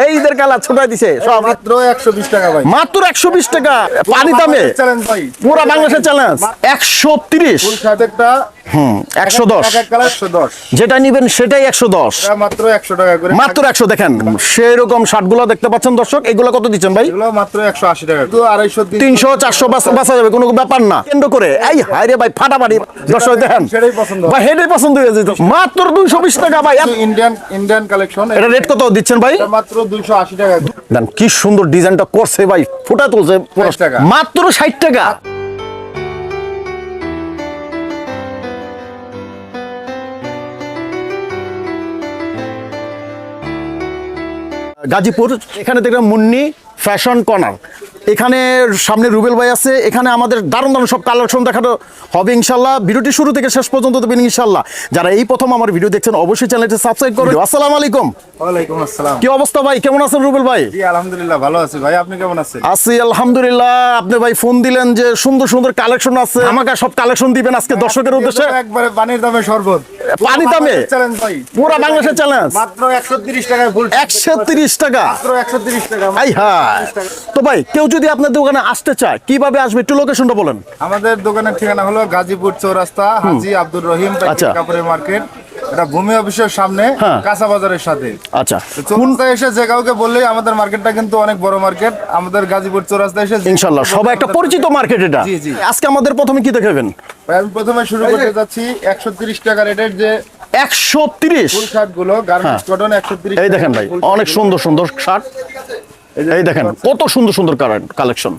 এই ঈদের কালার ছোটাই দিছে সব মাত্র 120 টাকা ভাই, মাত্র 120 টাকা পানি দামে চ্যালেঞ্জ ভাই, পুরো বাংলাদেশের চ্যালেঞ্জ 130 ফুল শার্ট একটা 110 এক কালার 110, যেটা নিবেন সেটাই 110 এটা মাত্র 100 টাকা করে, মাত্র 100 দেখেন সেই রকম শার্টগুলো দেখতে পাচ্ছেন দর্শক এগুলো কত দিচ্ছেন ভাই এগুলো মাত্র 180 টাকা, তো 250 300 400 বাঁচা যাবে কোনো ব্যাপার না কেন্দ্র করে এই হায়রে ভাই ফাটাফাটি দর্শক দেখেন সেটাই পছন্দ ভাই হেডেই পছন্দ হয়ে যেত মাত্র 220 টাকা ভাই ইন্ডিয়ান কালেকশন, এটা রেট কত দিচ্ছেন ভাই এটা মাত্র 280 টাকা, দেন কি সুন্দর ডিজাইনটা করছে ভাই ফুটা তুলছে 60 টাকা। মাত্র 60 টাকা গাজীপুর এখানে দেখলাম মুন্নি ফ্যাশন কর্নার এখানে সামনে রুবেল ভাই আছে এখানে আমাদের দারুণ দারুণ সব কালেকশন দেখানো হবে ইনশাল্লাহ ভিডিওটি শুরু থেকে শেষ পর্যন্ত দেবেন ইনশাল্লাহ যারা এই প্রথম আমার ভিডিও দেখছেন অবশ্যই চ্যানেলটি সাবস্ক্রাইব করবেন আসসালামু আলাইকুম ওয়ালাইকুম আসসালাম, কি অবস্থা ভাই কেমন আছেন রুবেল ভাই জি আলহামদুলিল্লাহ ভালো আছি ভাই, আপনি কেমন আছেন? আছি আলহামদুলিল্লাহ আপনি ভাই ফোন দিলেন যে সুন্দর সুন্দর কালেকশন আছে আমাকে সব কালেকশন দিবেন আজকে দর্শকের উদ্দেশ্যে একবারে পানির দামে শরবত, পানি দামে চ্যালেঞ্জ ভাই, পুরো বাংলাদেশের চ্যালেঞ্জ মাত্র 130 টাকায় ফুল 130 টাকা মাত্র 130 টাকা। আই হ্যাঁ তো ভাই কেউ যদি আপনার দোকানে আসতে চায় কিভাবে আসবে একটু লোকেশনটা বলেন আমাদের দোকানের ঠিকানা হলো গাজীপুর চৌরাস্তা হাজী আব্দুর রহিম আচ্ছা। কাপড়ের মার্কেট, এটা ভূমি অফিসের সামনে হ্যাঁ। কাঁচা বাজারের সাথে। আচ্ছা চৌরাস্তায় এসে যে কাউকে বললেই আমাদের মার্কেটটা কিন্তু অনেক বড় মার্কেট, আমাদের গাজীপুর চৌরাস্তায় এসে ইনশাল্লাহ সবাই একটা পরিচিত মার্কেট এটা জি, জি। আজকে আমাদের প্রথমে কি দেখাবেন ভাই, আমি প্রথমে শুরু করতে যাচ্ছি 130 টাকা রেটের যে 130 ফুল শার্ট গুলো গার্মেন্টস কটন 130 এই দেখেন ভাই অনেক সুন্দর সুন্দর শার্ট এই দেখেন কত সুন্দর সুন্দর কালেকশন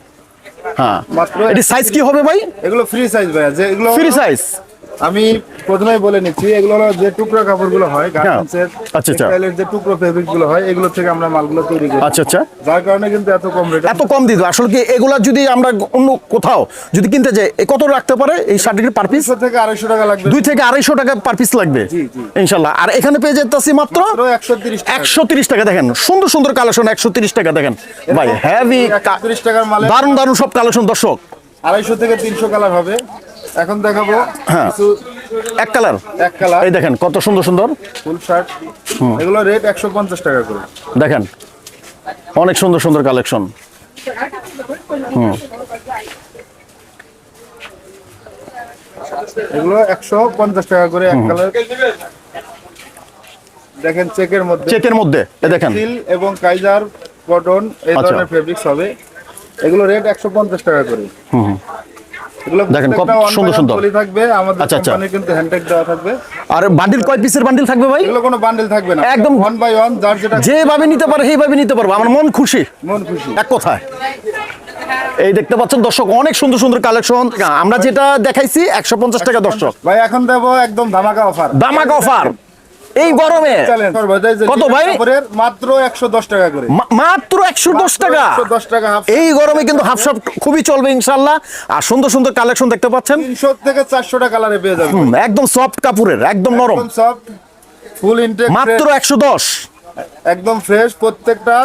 হ্যাঁ মাত্র এটি সাইজ কি হবে ভাই এগুলো ফ্রি সাইজ ভাই, যে এগুলো ফ্রি সাইজ আমি প্রথমেই বলে নিচ্ছি এগুলো হলো যে টুকরা কাপড়গুলো হয় গার্মেন্টসের আচ্ছা, আচ্ছা। টেক্সটাইলের যে টুকরো ফেব্রিক গুলো হয় এগুলো থেকে আমরা মালগুলো তৈরি করি, আচ্ছা আচ্ছা যার কারণে কিন্তু এত কম রেট। এত কম দিত আসলে কি এগুলা যদি আমরা অন্য কোথাও যদি কিনতে যাই কত রাখতে পারে এই শার্টের পার পিস 200 থেকে 250 টাকা লাগবে, 2 থেকে 250 টাকা পার পিস লাগবে জি, জি। ইনশাআল্লাহ আর এখানে পেয়ে যেতেছি মাত্র 130 টাকা। 130 টাকা দেখেন সুন্দর সুন্দর কালেকশন 130 টাকা দেখেন ভাই হেভি 130 টাকার মালে দারুণ দারুণ সব কালেকশন দর্শক 250 থেকে 300 কালার হবে। এখন দেখাবো হ্যাঁ। কিছু এক কালার এক কালার এই দেখেন কত সুন্দর সুন্দর ফুল শার্ট, এগুলো রেট 150 টাকা করে। দেখেন অনেক সুন্দর সুন্দর কালেকশন এগুলো 150 টাকা করে এক কালার। দেখেন চেকের মধ্যে এই দেখেন সিল এবং কাইজার কটন এই আচ্ছা। ধরনের ফেব্রিক্স হবে, এগুলো রেট 150 টাকা করে। এগুলো দেখেন কত প্রত্যেকটা সুন্দর সুন্দর পলি থাকবে, আমাদের আচ্ছা, আচ্ছা। কোম্পানির কিন্তু হ্যান্ডটেগ দেওয়া থাকবে। আর বান্ডিল কয় পিসের বান্ডিল থাকবে ভাই এগুলো কোনো বান্ডেল থাকবে না, একদম ওয়ান বাই ওয়ান, যার যেটা যেভাবে নিতে পারে সেইভাবে নিতে পারবো আমার মন খুশি মন খুশি। এক কথায় এই দেখতে পাচ্ছেন দর্শক অনেক সুন্দর সুন্দর কালেকশন আমরা যেটা দেখাইছি 150 টাকা দর্শক ভাই এখন দেবো একদম ধামাকা অফার, দামাক অফার এই গরমে কত ভাই? মাত্র 110 টাকা করে, মাত্র 110 টাকা 110 টাকা হাফ। এই গরমে কিন্তু হাফ শার্ট খুবই চলবে ইনশাআল্লাহ আর সুন্দর সুন্দর কালেকশন দেখতে পাচ্ছেন 300 থেকে 400 টাকা কালারে পেয়ে যাবেন, একদম সফট কাপড়ের একদম নরম সফট ফুল ইনটেক মাত্র 110 একদম ফ্রেশ প্রত্যেকটা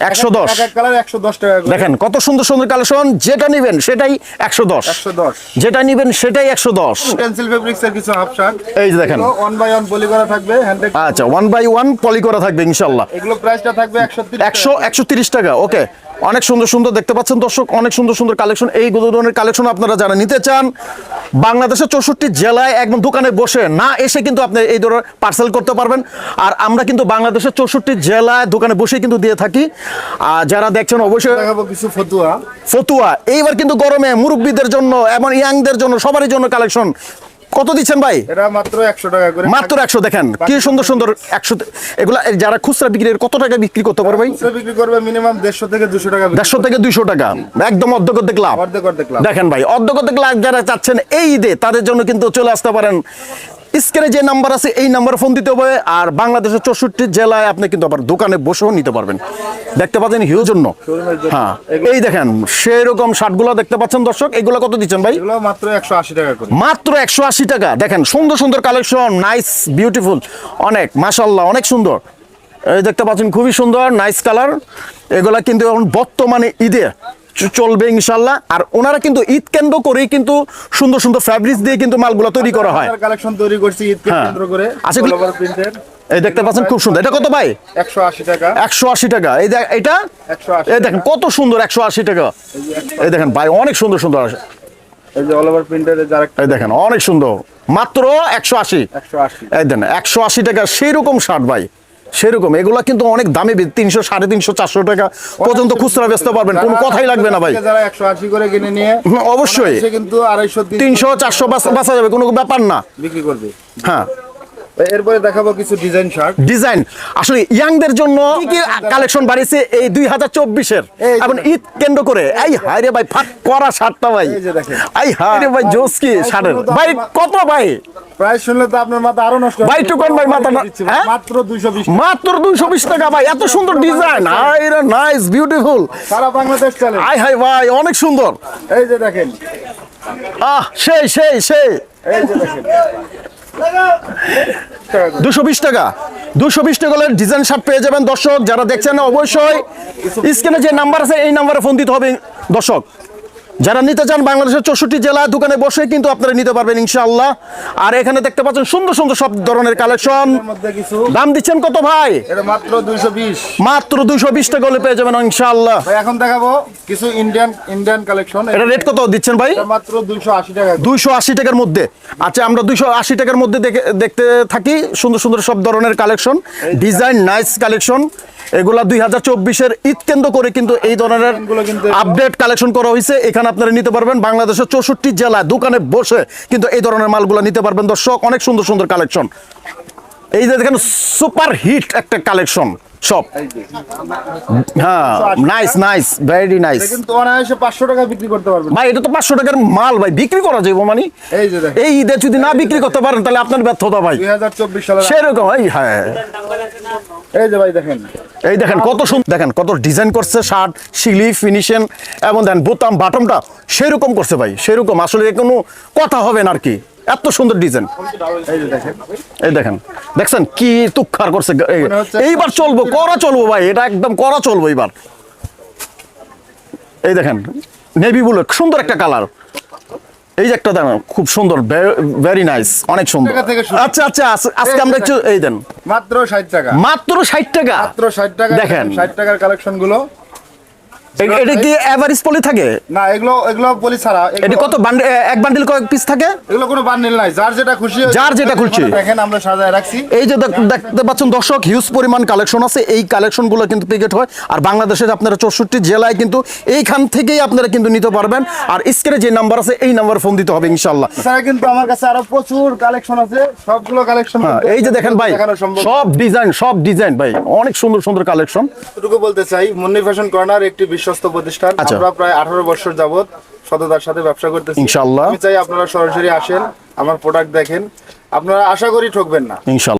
110 এক কালার 110 টাকা করে। দেখেন কত সুন্দর সুন্দর কালেকশন যেটা নেবেন সেটাই 110 110 যেটা নেবেন সেটাই 110 পেন্সিল ফেব্রিক্স এর কিছু হাফ শার্ট, এই যে দেখেন ওয়ান বাই ওয়ান পলি করা থাকবে হ্যান্ডটেগ, আচ্ছা 1 বাই 1 পলি করা থাকবে ইনশাআল্লাহ এগুলো প্রাইসটা থাকবে 130 টাকা ওকে অনেক সুন্দর সুন্দর দেখতে পাচ্ছেন দর্শক অনেক সুন্দর সুন্দর কালেকশন এই ধরনের কালেকশন আপনারা যারা নিতে চান বাংলাদেশের 64 জেলায় একদম দোকানে বসে না এসে কিন্তু আপনি এই ধরনের পার্সেল করতে পারবেন আর আমরা কিন্তু বাংলাদেশের 64 জেলায় দোকানে বসে কিন্তু দিয়ে থাকি আর যারা দেখছেন অবশ্যই দেখাবো কিছু ফতুয়া এইবার কিন্তু গরমে মুরব্বীদের জন্য এবং ইয়াংদের জন্য সবারই জন্য কালেকশন কত দিচ্ছেন ভাই এটা মাত্র 100 টাকা করে, মাত্র 100 দেখেন কি সুন্দর সুন্দর 100 এগুলা যারা খুচরা বিক্রি কত টাকা বিক্রি করতে পারবে ভাই খুচরা বিক্রি করবে মিনিমাম 150 থেকে 200 টাকা, 150 থেকে 200 টাকা একদম অর্ধেক লাভ অর্ধেক লাভ। দেখেন ভাই অর্ধেক লাভ যারা চাচ্ছেন এই ঈদে তাদের জন্য কিন্তু চলে আসতে পারেন স্ক্রিনে যে নাম্বার আছে এই নাম্বারে ফোন দিতে হবে আর বাংলাদেশের 64 জেলায় আপনি কিন্তু আবার দোকানে বসেও নিতে পারবেন দেখতে পাচ্ছেন হিউজ জন্য হ্যাঁ এই দেখেন সেই রকম শার্টগুলো দেখতে পাচ্ছেন দর্শক এগুলো কত দিচ্ছেন ভাই এগুলো মাত্র 180 টাকা করে, মাত্র 180 টাকা দেখেন সুন্দর সুন্দর কালেকশন নাইস বিউটিফুল অনেক মাশাআল্লাহ অনেক সুন্দর এই দেখতে পাচ্ছেন খুবই সুন্দর নাইস কালার এগুলা কিন্তু এখন বর্তমানে ঈদে চলবে ইনশাআল্লাহ আর ওনারা কিন্তু ঈদ কেন্দ্র করেই কিন্তু সুন্দর সুন্দর ফ্যাব্রিক্স দিয়ে কিন্তু মালগুলো তৈরি করা হয় কালেকশন তৈরি করছি ঈদ কেন্দ্র করে আচ্ছা প্রিন্টের এই দেখতে পাচ্ছেন খুব সুন্দর। এটা কত ভাই? 180 টাকা। 180 টাকা। এই এটা 180। এই দেখেন কত সুন্দর, 180 টাকা। এই দেখেন ভাই অনেক সুন্দর সুন্দর আছে। এই যে অল ওভার প্রিন্টের যারা এই দেখেন অনেক সুন্দর, মাত্র 180। 180। এই দেন 180 টাকা সেরকম শার্ট ভাই, সেরকম। এগুলা কিন্তু অনেক দামি, 300, 350, 400 টাকা পর্যন্ত খুচরা বেচতে পারবেন, কোনো কথাই লাগবে না ভাই। যারা 180 করে কিনে নিয়ে অবশ্যই সে কিন্তু 250, 300, 400 বাঁচা যাবে, কোনো ব্যাপার না। বিক্রি করবে। হ্যাঁ, এরপরে দেখাবো কিছু ডিজাইন শার্ট। ডিজাইন আসলে ইয়াংদের জন্য কি কালেকশন বাড়িছে এই 2024-এর, এখন ঈদ কেন্দ্র করে। এই হায় রে ভাই, ফাট করা শার্টটা ভাই, এই যে দেখেন। এই হায় রে ভাই, জোস কি শার্টের ভাই। কত ভাই? প্রাইস শুনলে তো আপনার মাথা আরো নষ্ট ভাই, একটু কম ভাই, মাথা না। হ্যাঁ? মাত্র 220। মাত্র 220 টাকা ভাই, এত সুন্দর ডিজাইন, আরে নাইস, বিউটিফুল। সারা বাংলাদেশ চলে। আই হাই ভাই, অনেক সুন্দর। এই যে দেখেন, সেই সেই সেই এই যে দেখেন 220 টাকা। 220 টাকা হলে ডিজাইন শার্ট পেয়ে যাবেন দর্শক। যারা দেখছেন অবশ্যই স্ক্রিনে যে নাম্বার আছে এই নাম্বারে ফোন দিতে হবে দর্শক। যারা নিতে চান বাংলাদেশের 64 জেলায় দোকানে বসে কিন্তু আপনারা নিতে পারবেন ইনশাআল্লাহ। আর এখানে দেখতে পাচ্ছেন সুন্দর সুন্দর সব ধরনের কালেকশন। এর মধ্যে কিছু দাম দিচ্ছেন কত ভাই? এটা মাত্র 220। মাত্র 220 টাকা হলে পেয়ে যাবেন ইনশাআল্লাহ। ভাই এখন দেখাবো কিছু ইন্ডিয়ান কালেকশন। এটা রেট কত দিচ্ছেন ভাই? এটা মাত্র 280 টাকা। 280 টাকার মধ্যে। আচ্ছা, আমরা 280 টাকার মধ্যে দেখতে থাকি সুন্দর সুন্দর সব ধরনের কালেকশন, ডিজাইন নাইস কালেকশন। এগুলা 2024-এর ঈদ কেন্দ্র করে কিন্তু এই ধরনের আপডেট কালেকশন করা হয়েছে। এখানে আপনারা নিতে পারবেন বাংলাদেশের 64 জেলায় দোকানে বসে কিন্তু এই ধরনের মালগুলো নিতে পারবেন দর্শক। অনেক সুন্দর সুন্দর কালেকশন। এই যে দেখেন সুপার হিট একটা কালেকশন সব। হ্যাঁ, নাইস নাইস, ভেরি নাইস। এটা কিন্তু অনায়াসে 500 টাকা বিক্রি করতে পারবেন ভাই এটা তো 500 টাকার মাল ভাই, বিক্রি করা যাবে মানে। এই যে দেখেন, এই ঈদে যদি না বিক্রি করতে পারেন তাহলে আপনার ব্যর্থতা ভাই। 2024 সালে সেরকম। এই হ্যাঁ, এই যে ভাই দেখেন, এই দেখেন কত সুন্দর, দেখেন কত ডিজাইন করছে শার্ট, শিলি ফিনিশন এবং দেন বোতাম বাটনটা সেরকম করছে ভাই, সেরকম। আসলে কোনো কথা হবে না আর কি, এত সুন্দর ডিজাইন। এই যে দেখেন, এই দেখেন, দেখছেন কি তুক্ষার করছে। এইবার চলবো, করা চলবো ভাই, এটা একদম করা চলবো এইবার। এই দেখেন নেভি ব্লু, সুন্দর একটা কালার। এই যে একটা দেখেন খুব সুন্দর, ভেরি নাইস, অনেক সুন্দর। টাকা থেকে শুরু। আচ্ছা আচ্ছা, আজকে আমরা একটু এই দেন মাত্র 60 টাকা। মাত্র 60 টাকা। মাত্র 60 টাকা। দেখেন 60 টাকার কালেকশন গুলো। এটা কি এভারেজ পলি থাকে? না, এগুলো বলি ছাড়া। এটা কত বান্ডেল, এক বান্ডেল কয়েক পিস থাকে? এগুলো কোনো বান্ডিল নাই, যার যেটা খুশি যার যেটা খুশি। দেখেন আমরা সাজায় রাখছি। এই যে দেখতে পাচ্ছেন দর্শক, হিউজ পরিমাণ কালেকশন আছে। এই কালেকশনগুলো কিন্তু পিকেট হয় আর বাংলাদেশের আপনারা 64 জেলায় কিন্তু এইখান থেকেই আপনারা কিন্তু নিতে পারবেন। আর স্ক্রিনে যে নাম্বার আছে এই নাম্বারে ফোন দিতে হবে ইনশাআল্লাহ। স্যার কিন্তু আমার কাছে আরো প্রচুর কালেকশন আছে, সবগুলো কালেকশন। এই যে দেখেন ভাই, সব ডিজাইন ভাই, অনেক সুন্দর সুন্দর কালেকশন। এটুকু বলতে চাই, মুন্নি ফ্যাশন কর্নার একটি বিশ্বস্ত প্রতিষ্ঠান। আচ্ছা। আমরা প্রায় 18 বছর যাবত সততার সাথে ব্যবসা করতেছি ইনশাআল্লাহ। আমি চাই আপনারা সরাসরি আসেন, আমার প্রোডাক্ট দেখেন, আপনারা আশা করি ঠকবেন না ইনশাআল্লাহ।